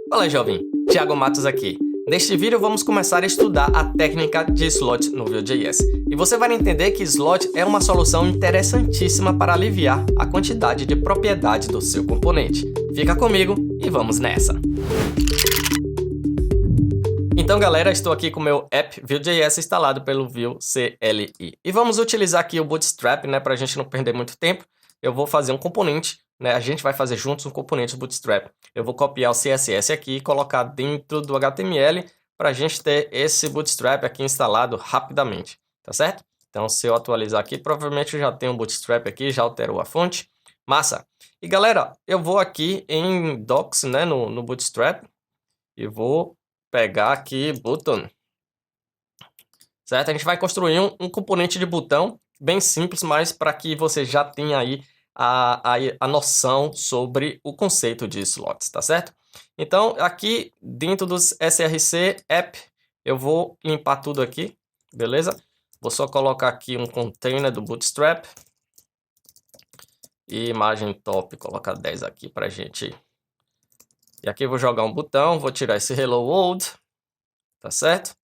Fala jovem, Thiago Matos aqui. Neste vídeo vamos começar a estudar a técnica de slot no Vue.js. E você vai entender que slot é uma solução interessantíssima para aliviar a quantidade de propriedade do seu componente. Fica comigo e vamos nessa! Então galera, estou aqui com o meu app Vue.js instalado pelo Vue CLI. E vamos utilizar aqui o Bootstrap, para a gente não perder muito tempo. Eu vou fazer um componente, a gente vai fazer juntos um componente do Bootstrap. Eu vou copiar o CSS aqui e colocar dentro do HTML para a gente ter esse Bootstrap aqui instalado rapidamente, tá certo? Então se eu atualizar aqui, provavelmente eu já tenho um Bootstrap aqui, já alterou a fonte. Massa! E galera, eu vou aqui em Docs, no Bootstrap e vou pegar aqui button, certo? A gente vai construir um componente de botão bem simples, mas para que você já tenha aí a noção sobre o conceito de slots, tá certo? Então, aqui dentro dos src app, eu vou limpar tudo aqui, beleza? Vou só colocar aqui um container do Bootstrap e imagem top, colocar 10 aqui pra gente. E aqui eu vou jogar um botão, vou tirar esse hello world, tá certo?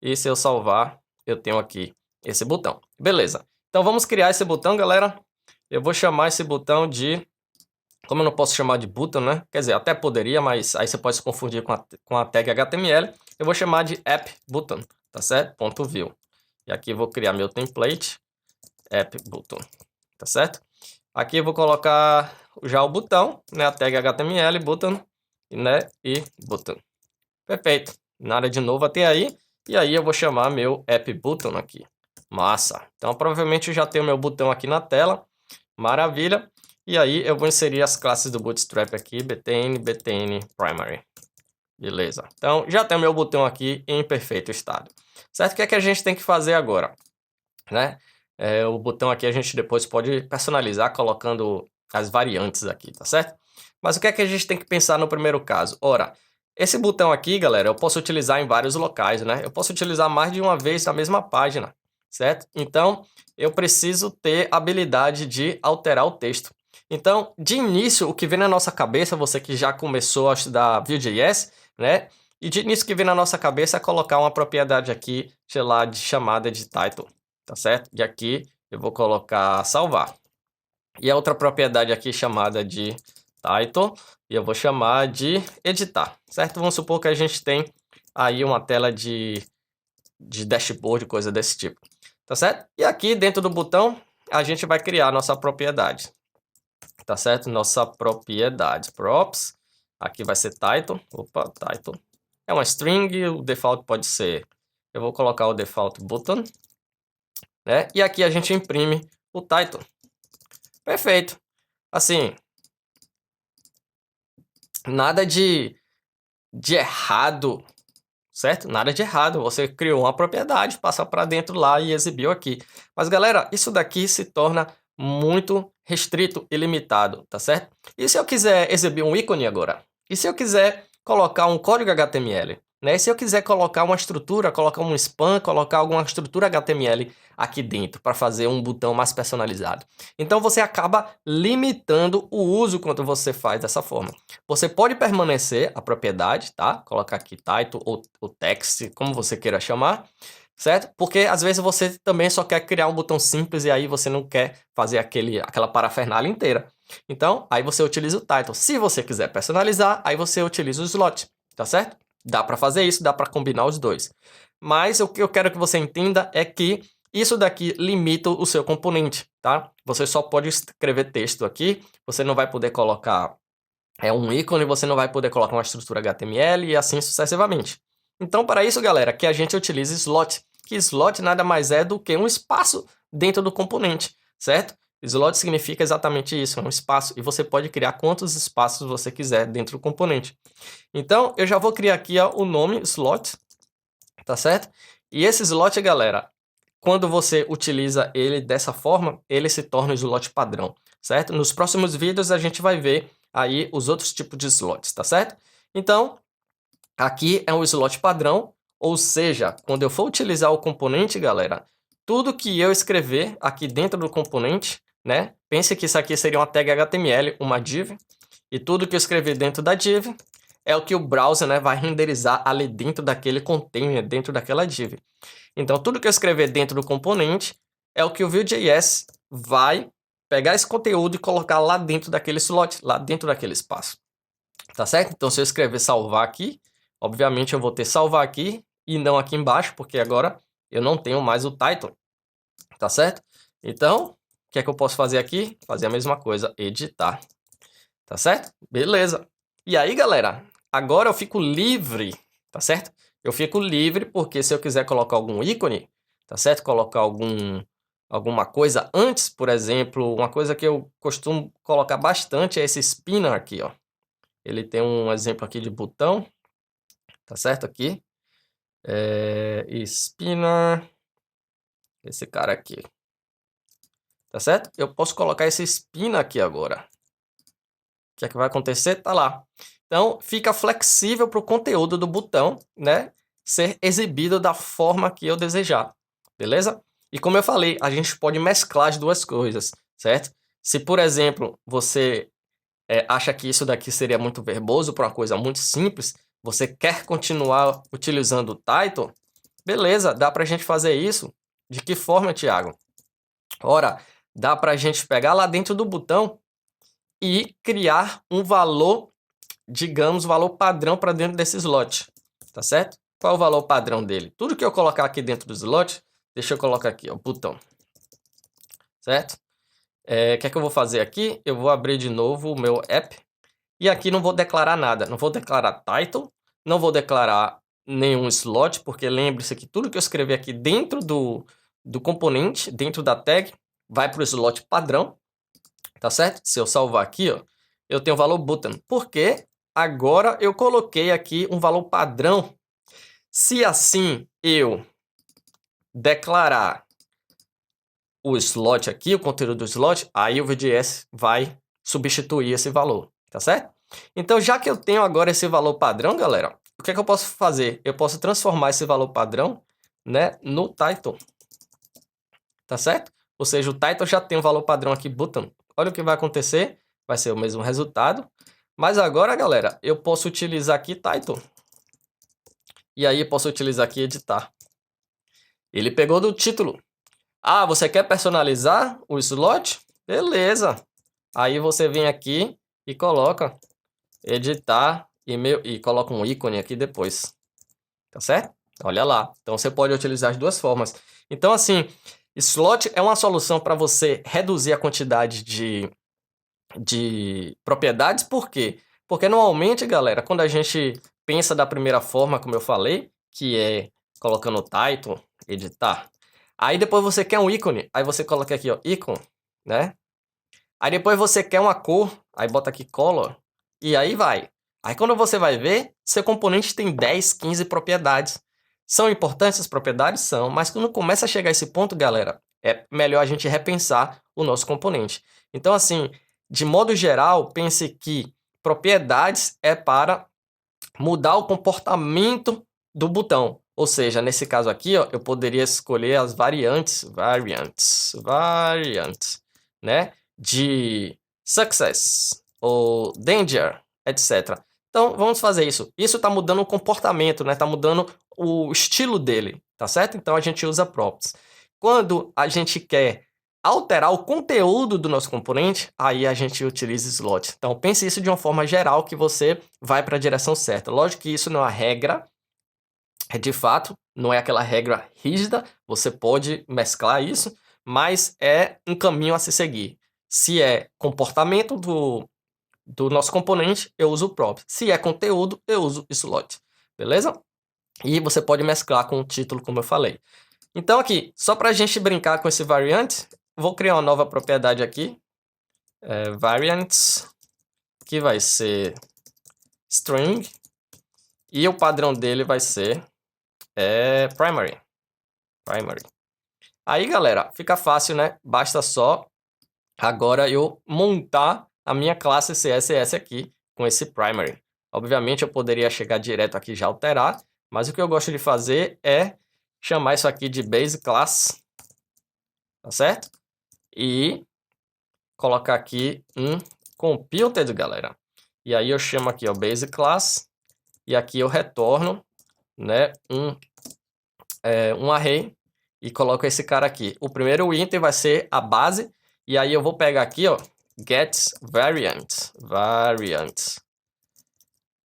E se eu salvar, eu tenho aqui esse botão. Beleza. Então vamos criar esse botão, galera. Eu vou chamar esse botão de... Como eu não posso chamar de button, Quer dizer, até poderia, mas aí você pode se confundir com a tag HTML. Eu vou chamar de app button, tá certo? .vue. E aqui eu vou criar meu template, app button, tá certo? Aqui eu vou colocar já o botão, a tag HTML, button, e button. Perfeito. Nada de novo até aí. E aí eu vou chamar meu app button aqui. Massa. Então provavelmente eu já tenho meu botão aqui na tela. Maravilha. E aí eu vou inserir as classes do Bootstrap aqui. btn, btn, primary. Beleza. Então já tem o meu botão aqui em perfeito estado. Certo? O que é que a gente tem que fazer agora? O botão aqui a gente depois pode personalizar colocando as variantes aqui, tá certo? Mas o que é que a gente tem que pensar no primeiro caso? Ora, esse botão aqui, galera, eu posso utilizar em vários locais, Eu posso utilizar mais de uma vez na mesma página, certo? Então, eu preciso ter habilidade de alterar o texto. Então, de início, o que vem na nossa cabeça, você que já começou a estudar Vue.js, E de início o que vem na nossa cabeça é colocar uma propriedade aqui, sei lá, de chamada de title, tá certo? E aqui eu vou colocar salvar. E a outra propriedade aqui chamada de title, e eu vou chamar de editar, certo? Vamos supor que a gente tem aí uma tela de dashboard, coisa desse tipo, tá certo? E aqui dentro do botão, a gente vai criar nossa propriedade, tá certo? Nossa propriedade, props, aqui vai ser title, title, é uma string, o default pode ser, eu vou colocar o default button, E aqui a gente imprime o title. Perfeito. Assim, nada de errado, certo? Nada de errado. Você criou uma propriedade, passa para dentro lá e exibiu aqui. Mas, galera, isso daqui se torna muito restrito e limitado, tá certo? E se eu quiser exibir um ícone agora? E se eu quiser colocar um código HTML? E se eu quiser colocar uma estrutura, colocar um span, colocar alguma estrutura HTML aqui dentro para fazer um botão mais personalizado. Então você acaba limitando o uso quando você faz dessa forma. Você pode permanecer a propriedade, tá? Colocar aqui title ou text, como você queira chamar, certo? Porque às vezes você também só quer criar um botão simples e aí você não quer fazer aquela parafernália inteira. Então, aí você utiliza o title. Se você quiser personalizar, aí você utiliza o slot, tá certo? Dá para fazer isso, dá para combinar os dois. Mas o que eu quero que você entenda é que isso daqui limita o seu componente, tá? Você só pode escrever texto aqui, você não vai poder colocar um ícone, você não vai poder colocar uma estrutura HTML e assim sucessivamente. Então, para isso, galera, que a gente utiliza slot, que slot nada mais é do que um espaço dentro do componente, certo? Slot significa exatamente isso, é um espaço, e você pode criar quantos espaços você quiser dentro do componente. Então, eu já vou criar aqui o nome slot, tá certo? E esse slot, galera, quando você utiliza ele dessa forma, ele se torna o slot padrão, certo? Nos próximos vídeos a gente vai ver aí os outros tipos de slots, tá certo? Então, aqui é um slot padrão, ou seja, quando eu for utilizar o componente, galera, tudo que eu escrever aqui dentro do componente, pense que isso aqui seria uma tag HTML, uma div, e tudo que eu escrever dentro da div é o que o browser, né, vai renderizar ali dentro daquele container, dentro daquela div. Então, tudo que eu escrever dentro do componente é o que o Vue.js vai pegar esse conteúdo e colocar lá dentro daquele slot, lá dentro daquele espaço. Tá certo? Então, se eu escrever salvar aqui, obviamente eu vou ter salvar aqui e não aqui embaixo, porque agora eu não tenho mais o title. Tá certo? Então, o que é que eu posso fazer aqui? Fazer a mesma coisa, editar. Tá certo? Beleza. E aí, galera, agora eu fico livre, tá certo? Eu fico livre porque se eu quiser colocar algum ícone, tá certo? Colocar alguma coisa antes, por exemplo, uma coisa que eu costumo colocar bastante é esse spinner aqui, ó. Ele tem um exemplo aqui de botão, tá certo? Aqui. Spinner, esse cara aqui. Tá certo? Eu posso colocar esse spinner aqui agora. O que é que vai acontecer? Tá lá. Então, fica flexível para o conteúdo do botão, né, ser exibido da forma que eu desejar, beleza? E como eu falei, a gente pode mesclar as duas coisas, certo? Se, por exemplo, você acha que isso daqui seria muito verboso para uma coisa muito simples, você quer continuar utilizando o title, beleza, dá para a gente fazer isso. De que forma, Thiago? Ora, dá para a gente pegar lá dentro do botão e criar um valor, digamos, valor padrão para dentro desse slot, tá certo? Qual é o valor padrão dele? Tudo que eu colocar aqui dentro do slot, deixa eu colocar aqui, ó, botão, certo? O que é que eu vou fazer aqui? Eu vou abrir de novo o meu app e aqui não vou declarar nada, não vou declarar title, não vou declarar nenhum slot, porque lembre-se que tudo que eu escrever aqui dentro do componente, dentro da tag, vai para o slot padrão, tá certo? Se eu salvar aqui, ó, eu tenho o valor button, porque agora eu coloquei aqui um valor padrão. Se assim eu declarar o slot aqui, o conteúdo do slot, aí o Vue.js vai substituir esse valor, tá certo? Então, já que eu tenho agora esse valor padrão, galera, o que é que eu posso fazer? Eu posso transformar esse valor padrão, né, no title, tá certo? Ou seja, o title já tem um valor padrão aqui, button. Olha o que vai acontecer, vai ser o mesmo resultado. Mas agora, galera, eu posso utilizar aqui title. E aí eu posso utilizar aqui editar. Ele pegou do título. Ah, você quer personalizar o slot? Beleza. Aí você vem aqui e coloca editar e coloca um ícone aqui depois. Tá certo? Olha lá. Então você pode utilizar as duas formas. Então assim, slot é uma solução para você reduzir a quantidade de propriedades. Por quê? Porque normalmente, galera, quando a gente pensa da primeira forma, como eu falei, que é colocando o title, editar. Aí depois você quer um ícone, aí você coloca aqui, ó, ícone, né? Aí depois você quer uma cor, aí bota aqui color, e aí vai. Aí quando você vai ver, seu componente tem 10, 15 propriedades. São importantes as propriedades? São, mas quando começa a chegar a esse ponto, galera, é melhor a gente repensar o nosso componente. Então, assim, de modo geral, pense que propriedades é para mudar o comportamento do botão. Ou seja, nesse caso aqui, ó, eu poderia escolher as variantes, né? De success ou danger, etc. Então, vamos fazer isso. Isso está mudando o comportamento, né? Está mudando o estilo dele, tá certo? Então, a gente usa props. Quando a gente quer alterar o conteúdo do nosso componente, aí a gente utiliza slot. Então, pense isso de uma forma geral que você vai para a direção certa. Lógico que isso não é uma regra, de fato, não é aquela regra rígida, você pode mesclar isso, mas é um caminho a se seguir. Se é comportamento do nosso componente, eu uso o prop. Se é conteúdo, eu uso slot. Beleza? E você pode mesclar com o título, como eu falei. Então aqui, só para a gente brincar com esse variant, vou criar uma nova propriedade aqui. Variants, que vai ser string. E o padrão dele vai ser primary. Aí, galera, fica fácil, né? Basta só agora eu montar a minha classe CSS aqui com esse primary. Obviamente, eu poderia chegar direto aqui e já alterar, mas o que eu gosto de fazer é chamar isso aqui de base class, tá certo? E colocar aqui um computed, galera. E aí eu chamo aqui, ó, base class, e aqui eu retorno, né, um array e coloco esse cara aqui. O primeiro int vai ser a base, e aí eu vou pegar aqui, ó, get variant,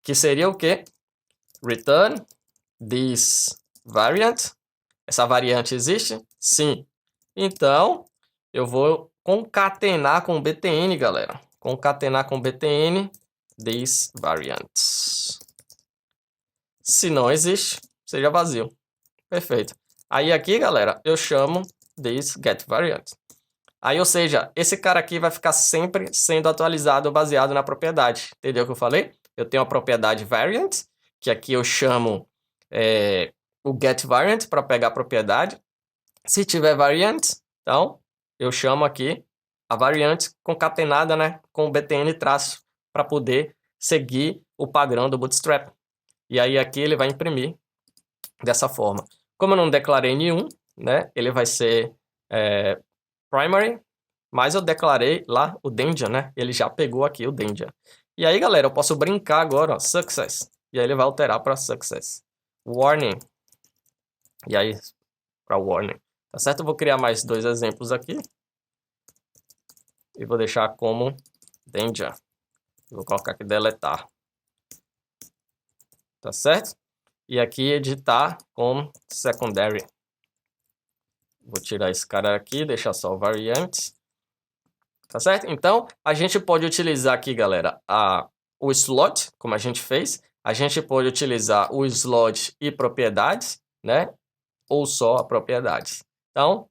que seria o quê? Return this variant. Essa variante existe? Sim. Então, eu vou concatenar com btn, galera. Concatenar com btn this variants. Se não existe, seja vazio. Perfeito. Aí aqui, galera, eu chamo this get variant. Aí, ou seja, esse cara aqui vai ficar sempre sendo atualizado baseado na propriedade. Entendeu o que eu falei? Eu tenho a propriedade variant, que aqui eu chamo o get variant para pegar a propriedade. Se tiver variant, então eu chamo aqui a variante concatenada, né, com o btn traço para poder seguir o padrão do Bootstrap. E aí aqui ele vai imprimir dessa forma. Como eu não declarei nenhum, né, ele vai ser primary, mas eu declarei lá o danger, né? Ele já pegou aqui o danger. E aí, galera, eu posso brincar agora, ó, success. E aí ele vai alterar para success. Warning. E aí, para warning. Tá certo? Eu vou criar mais 2 exemplos aqui. E vou deixar como danger. Vou colocar aqui deletar. Tá certo? E aqui editar com secondary. Vou tirar esse cara aqui, deixar só o variant. Tá certo? Então, a gente pode utilizar aqui, galera, o slot, como a gente fez. A gente pode utilizar o slot e propriedades, né? Ou só a propriedades. Então,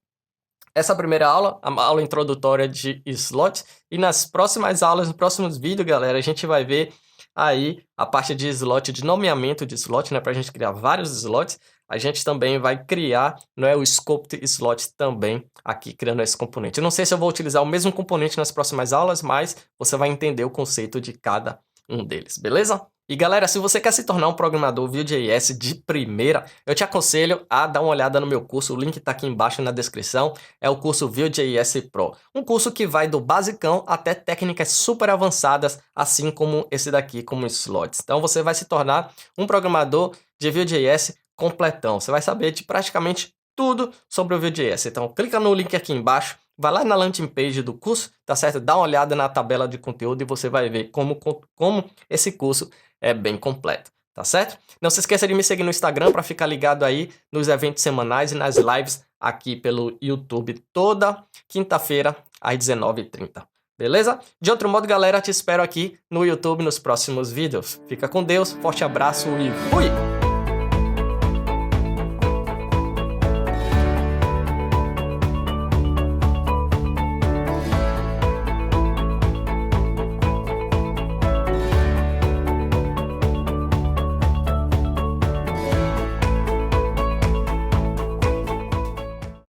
essa primeira aula, a aula introdutória de slot. E nas próximas aulas, nos próximos vídeos, galera, a gente vai ver aí a parte de slot, de nomeamento de slot, né? Para a gente criar vários slots. A gente também vai criar, não é, o scoped slot também aqui, criando esse componente. Eu não sei se eu vou utilizar o mesmo componente nas próximas aulas, mas você vai entender o conceito de cada um deles, beleza? E galera, se você quer se tornar um programador Vue.js de primeira, eu te aconselho a dar uma olhada no meu curso, o link está aqui embaixo na descrição, é o curso Vue.js Pro. Um curso que vai do basicão até técnicas super avançadas, assim como esse daqui, como slots. Então você vai se tornar um programador de Vue.js completão, você vai saber de praticamente tudo sobre o Vue.js. Então clica no link aqui embaixo, vai lá na landing page do curso, tá certo? Dá uma olhada na tabela de conteúdo e você vai ver como esse curso é bem completo, tá certo? Não se esqueça de me seguir no Instagram para ficar ligado aí nos eventos semanais e nas lives aqui pelo YouTube toda quinta-feira às 19h30. Beleza? De outro modo, galera, te espero aqui no YouTube nos próximos vídeos. Fica com Deus, forte abraço e fui!